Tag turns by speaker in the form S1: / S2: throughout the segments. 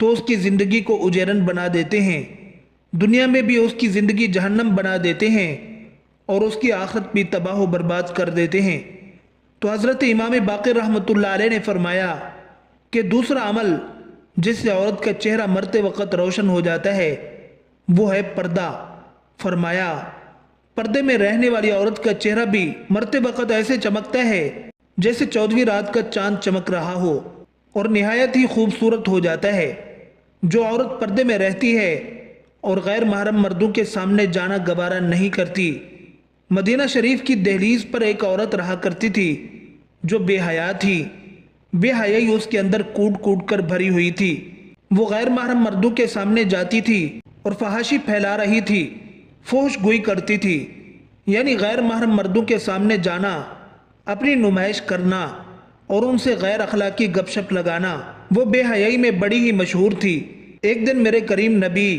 S1: تو اس کی زندگی کو اجیرن بنا دیتے ہیں، دنیا میں بھی اس کی زندگی جہنم بنا دیتے ہیں اور اس کی آخرت بھی تباہ و برباد کر دیتے ہیں۔ تو حضرت امام باقر رحمۃ اللہ علیہ نے فرمایا کہ دوسرا عمل جس سے عورت کا چہرہ مرتے وقت روشن ہو جاتا ہے وہ ہے پردہ۔ فرمایا پردے میں رہنے والی عورت کا چہرہ بھی مرتے وقت ایسے چمکتا ہے جیسے 14ویں رات کا چاند چمک رہا ہو اور نہایت ہی خوبصورت ہو جاتا ہے۔ جو عورت پردے میں رہتی ہے اور غیر محرم مردوں کے سامنے جانا گوارا نہیں کرتی۔ مدینہ شریف کی دہلیز پر ایک عورت رہا کرتی تھی جو بے حیا تھی، بے حیائی اس کے اندر کوٹ کوٹ کر بھری ہوئی تھی۔ وہ غیر محرم مردوں کے سامنے جاتی تھی اور فحاشی پھیلا رہی تھی، فحش گوئی کرتی تھی، یعنی غیر محرم مردوں کے سامنے جانا، اپنی نمائش کرنا اور ان سے غیر اخلاقی گپ شپ لگانا۔ وہ بے حیائی میں بڑی ہی مشہور تھی۔ ایک دن میرے کریم نبی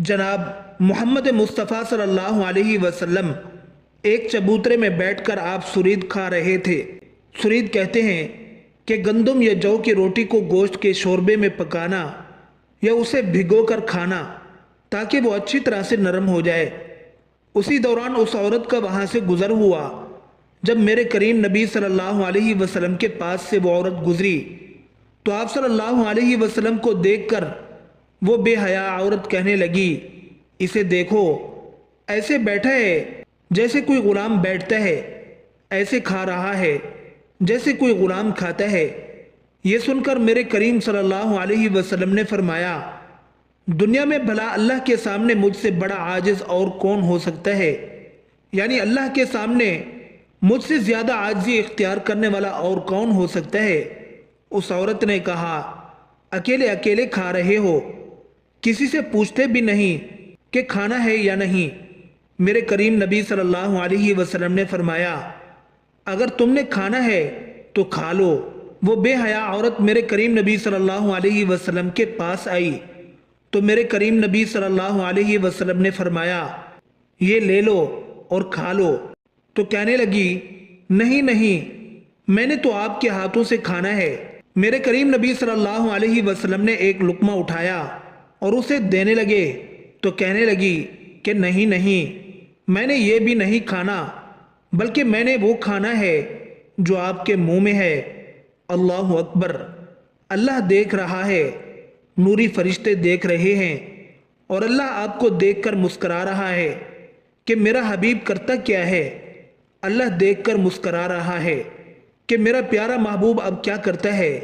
S1: جناب محمد مصطفیٰ صلی اللہ علیہ وسلم ایک چبوترے میں بیٹھ کر آپ سرید کھا رہے تھے۔ سرید کہتے ہیں کہ گندم یا جو کی روٹی کو گوشت کے شوربے میں پکانا یا اسے بھگو کر کھانا تاکہ وہ اچھی طرح سے نرم ہو جائے۔ اسی دوران اس عورت کا وہاں سے گزر ہوا۔ جب میرے کریم نبی صلی اللہ علیہ وسلم کے پاس سے وہ عورت گزری تو آپ صلی اللہ علیہ وسلم کو دیکھ کر وہ بے حیا عورت کہنے لگی، اسے دیکھو، ایسے بیٹھا ہے جیسے کوئی غلام بیٹھتا ہے، ایسے کھا رہا ہے جیسے کوئی غلام کھاتا ہے۔ یہ سن کر میرے کریم صلی اللہ علیہ وسلم نے فرمایا، دنیا میں بھلا اللہ کے سامنے مجھ سے بڑا عاجز اور کون ہو سکتا ہے؟ یعنی اللہ کے سامنے مجھ سے زیادہ عاجزی اختیار کرنے والا اور کون ہو سکتا ہے؟ اس عورت نے کہا، اکیلے اکیلے کھا رہے ہو، کسی سے پوچھتے بھی نہیں کہ کھانا ہے یا نہیں۔ میرے کریم نبی صلی اللہ علیہ وسلم نے فرمایا، اگر تم نے کھانا ہے تو کھا لو۔ وہ بے حیا عورت میرے کریم نبی صلی اللہ علیہ وسلم کے پاس آئی تو میرے کریم نبی صلی اللہ علیہ وسلم نے فرمایا، یہ لے لو اور کھا لو۔ تو کہنے لگی، نہیں نہیں، میں نے تو آپ کے ہاتھوں سے کھانا ہے۔ میرے کریم نبی صلی اللہ علیہ وسلم نے ایک لقمہ اٹھایا اور اسے دینے لگے تو کہنے لگی کہ نہیں نہیں، میں نے یہ بھی نہیں کھانا، بلکہ میں نے وہ کھانا ہے جو آپ کے منہ میں ہے۔ اللہ اکبر! اللہ دیکھ رہا ہے، نوری فرشتے دیکھ رہے ہیں اور اللہ آپ کو دیکھ کر مسکرا رہا ہے کہ میرا حبیب کرتا کیا ہے۔ اللہ دیکھ کر مسکرا رہا ہے کہ میرا پیارا محبوب اب کیا کرتا ہے۔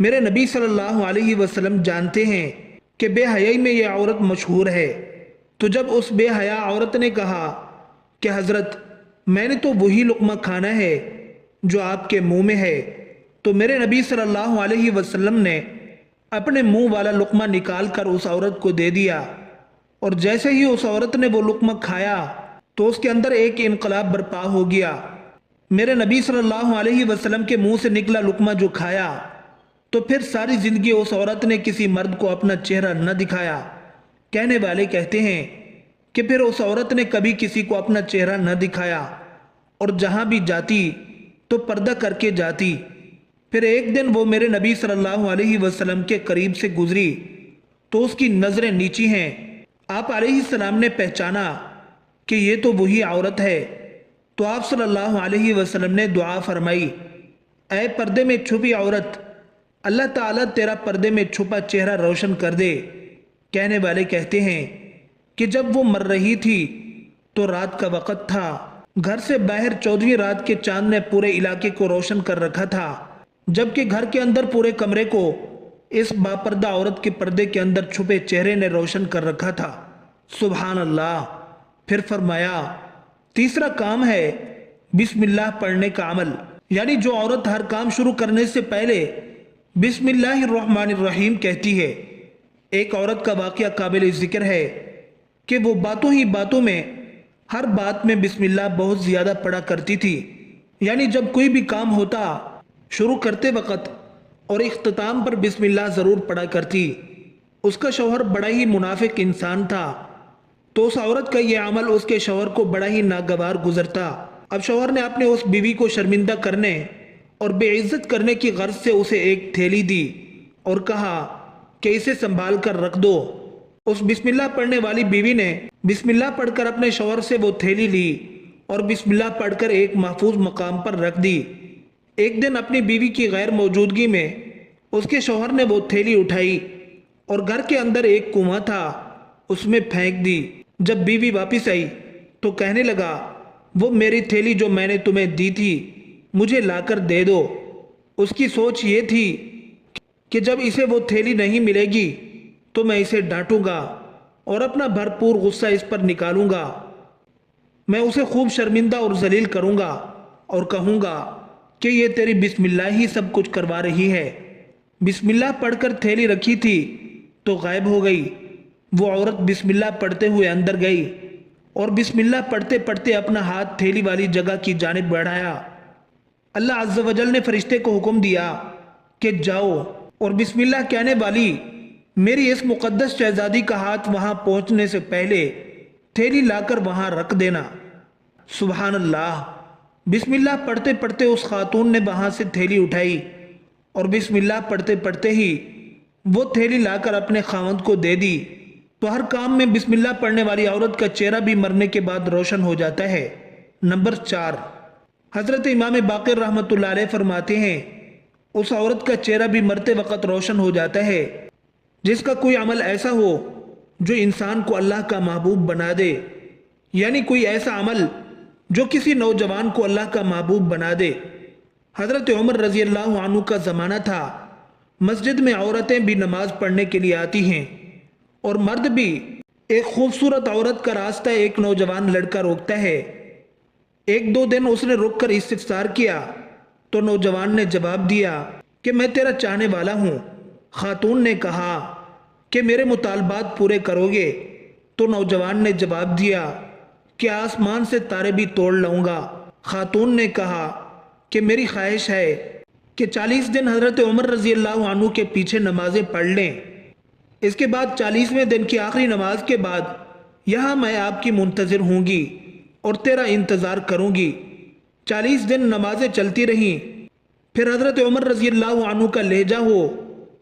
S1: میرے نبی صلی اللہ علیہ وسلم جانتے ہیں کہ بے حیائی میں یہ عورت مشہور ہے۔ تو جب اس بے حیا عورت نے کہا کہ حضرت میں نے تو وہی لقمہ کھانا ہے جو آپ کے منہ میں ہے، تو میرے نبی صلی اللہ علیہ وسلم نے اپنے منہ والا لقمہ نکال کر اس عورت کو دے دیا، اور جیسے ہی اس عورت نے وہ لقمہ کھایا تو اس کے اندر ایک انقلاب برپا ہو گیا۔ میرے نبی صلی اللہ علیہ وسلم کے منہ سے نکلا لقمہ جو کھایا تو پھر ساری زندگی اس عورت نے کسی مرد کو اپنا چہرہ نہ دکھایا۔ کہنے والے کہتے ہیں کہ پھر اس عورت نے کبھی کسی کو اپنا چہرہ نہ دکھایا اور جہاں بھی جاتی تو پردہ کر کے جاتی۔ پھر ایک دن وہ میرے نبی صلی اللہ علیہ وسلم کے قریب سے گزری تو اس کی نظریں نیچی ہیں۔ آپ علیہ السلام نے پہچانا کہ یہ تو وہی عورت ہے، تو آپ صلی اللہ علیہ وسلم نے دعا فرمائی، اے پردے میں چھپی عورت، اللہ تعالیٰ تیرا پردے میں چھپا چہرہ روشن کر دے۔ کہنے والے کہتے ہیں کہ جب وہ مر رہی تھی تو رات کا وقت تھا، گھر سے باہر 14ویں رات کے چاند نے پورے علاقے کو روشن کر رکھا تھا، جبکہ گھر کے اندر پورے کمرے کو اس باپردہ عورت کے پردے کے اندر چھپے چہرے نے روشن کر رکھا تھا۔ سبحان اللہ! پھر فرمایا، تیسرا کام ہے بسم اللہ پڑھنے کا عمل، یعنی جو عورت ہر کام شروع کرنے سے پہلے بسم اللہ الرحمن الرحیم کہتی ہے۔ ایک عورت کا واقعہ قابل ذکر ہے کہ وہ باتوں ہی باتوں میں ہر بات میں بسم اللہ بہت زیادہ پڑھا کرتی تھی، یعنی جب کوئی بھی کام ہوتا شروع کرتے وقت اور اختتام پر بسم اللہ ضرور پڑھا کرتی۔ اس کا شوہر بڑا ہی منافق انسان تھا، تو اس عورت کا یہ عمل اس کے شوہر کو بڑا ہی ناگوار گزرتا۔ اب شوہر نے اپنے اس بیوی کو شرمندہ کرنے اور بے عزت کرنے کی غرض سے اسے ایک تھیلی دی اور کہا کہ اسے سنبھال کر رکھ دو۔ اس بسم اللہ پڑھنے والی بیوی نے بسم اللہ پڑھ کر اپنے شوہر سے وہ تھیلی لی اور بسم اللہ پڑھ کر ایک محفوظ مقام پر رکھ دی۔ ایک دن اپنی بیوی کی غیر موجودگی میں اس کے شوہر نے وہ تھیلی اٹھائی اور گھر کے اندر ایک کنواں تھا، اس میں پھینک دی۔ جب بیوی واپس آئی تو کہنے لگا، وہ میری تھیلی جو میں نے تمہیں دی تھی مجھے لا کر دے دو۔ اس کی سوچ یہ تھی کہ جب اسے وہ تھیلی نہیں ملے گی تو میں اسے ڈانٹوں گا اور اپنا بھرپور غصہ اس پر نکالوں گا۔ میں اسے خوب شرمندہ اور ذلیل کروں گا اور کہوں گا کہ یہ تیری بسم اللہ ہی سب کچھ کروا رہی ہے۔ بسم اللہ پڑھ کر تھیلی رکھی تھی تو غائب ہو گئی۔ وہ عورت بسم اللہ پڑھتے ہوئے اندر گئی اور بسم اللہ پڑھتے پڑھتے اپنا ہاتھ تھیلی والی جگہ کی جانب بڑھایا۔ اللہ عز و جل نے فرشتے کو حکم دیا کہ جاؤ اور بسم اللہ کہنے والی میری اس مقدس شہزادی کا ہاتھ وہاں پہنچنے سے پہلے تھیلی لا کر وہاں رکھ دینا۔ سبحان اللہ! بسم اللہ پڑھتے پڑھتے اس خاتون نے وہاں سے تھیلی اٹھائی اور بسم اللہ پڑھتے پڑھتے ہی وہ تھیلی لا کر اپنے خاوند کو دے دی۔ تو ہر کام میں بسم اللہ پڑھنے والی عورت کا چہرہ بھی مرنے کے بعد روشن ہو جاتا ہے۔ نمبر 4، حضرت امام باقر رحمۃ اللہ علیہ فرماتے ہیں، اس عورت کا چہرہ بھی مرتے وقت روشن ہو جاتا ہے جس کا کوئی عمل ایسا ہو جو انسان کو اللہ کا محبوب بنا دے، یعنی کوئی ایسا عمل جو کسی نوجوان کو اللہ کا محبوب بنا دے۔ حضرت عمر رضی اللہ عنہ کا زمانہ تھا، مسجد میں عورتیں بھی نماز پڑھنے کے لیے آتی ہیں اور مرد بھی۔ ایک خوبصورت عورت کا راستہ ایک نوجوان لڑکا روکتا ہے۔ ایک دو دن اس نے رک کر استفسار کیا تو نوجوان نے جواب دیا کہ میں تیرا چاہنے والا ہوں۔ خاتون نے کہا کہ میرے مطالبات پورے کرو گے؟ تو نوجوان نے جواب دیا کہ آسمان سے تارے بھی توڑ لاؤں گا۔ خاتون نے کہا کہ میری خواہش ہے کہ 40 دن حضرت عمر رضی اللہ عنہ کے پیچھے نمازیں پڑھ لیں، اس کے بعد 40ویں دن کی آخری نماز کے بعد یہاں میں آپ کی منتظر ہوں گی اور تیرا انتظار کروں گی۔ 40 دن نمازیں چلتی رہیں، پھر حضرت عمر رضی اللہ عنہ کا لہجہ ہو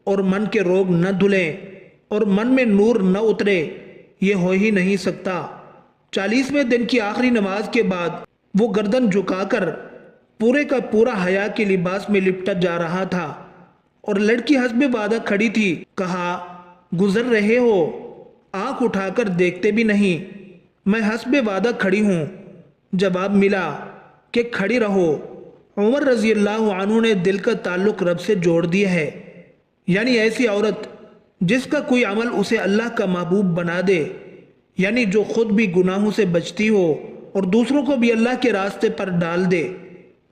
S1: اور من کے روگ نہ دھلیں اور من میں نور نہ اترے، یہ ہو ہی نہیں سکتا۔ 40ویں دن کی آخری نماز کے بعد وہ گردن جھکا کر پورے کا پورا حیا کے لباس میں لپٹا جا رہا تھا اور لڑکی حسب وعدہ کھڑی تھی۔ کہا، گزر رہے ہو؟ آنکھ اٹھا کر دیکھتے بھی نہیں۔ میں حسب وعدہ کھڑی ہوں۔ جواب ملا کہ کھڑی رہو۔ عمر رضی اللہ عنہ نے دل کا تعلق رب سے جوڑ دیا ہے، یعنی ایسی عورت جس کا کوئی عمل اسے اللہ کا محبوب بنا دے، یعنی جو خود بھی گناہوں سے بچتی ہو اور دوسروں کو بھی اللہ کے راستے پر ڈال دے،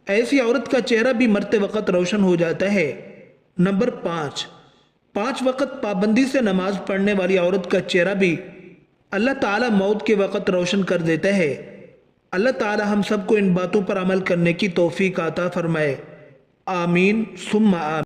S1: ایسی عورت کا چہرہ بھی مرتے وقت روشن ہو جاتا ہے۔ نمبر 5، 5 وقت پابندی سے نماز پڑھنے والی عورت کا چہرہ بھی اللہ تعالیٰ موت کے وقت روشن کر دیتا ہے۔ اللہ تعالیٰ ہم سب کو ان باتوں پر عمل کرنے کی توفیق عطا فرمائے۔ آمین ثم آمین۔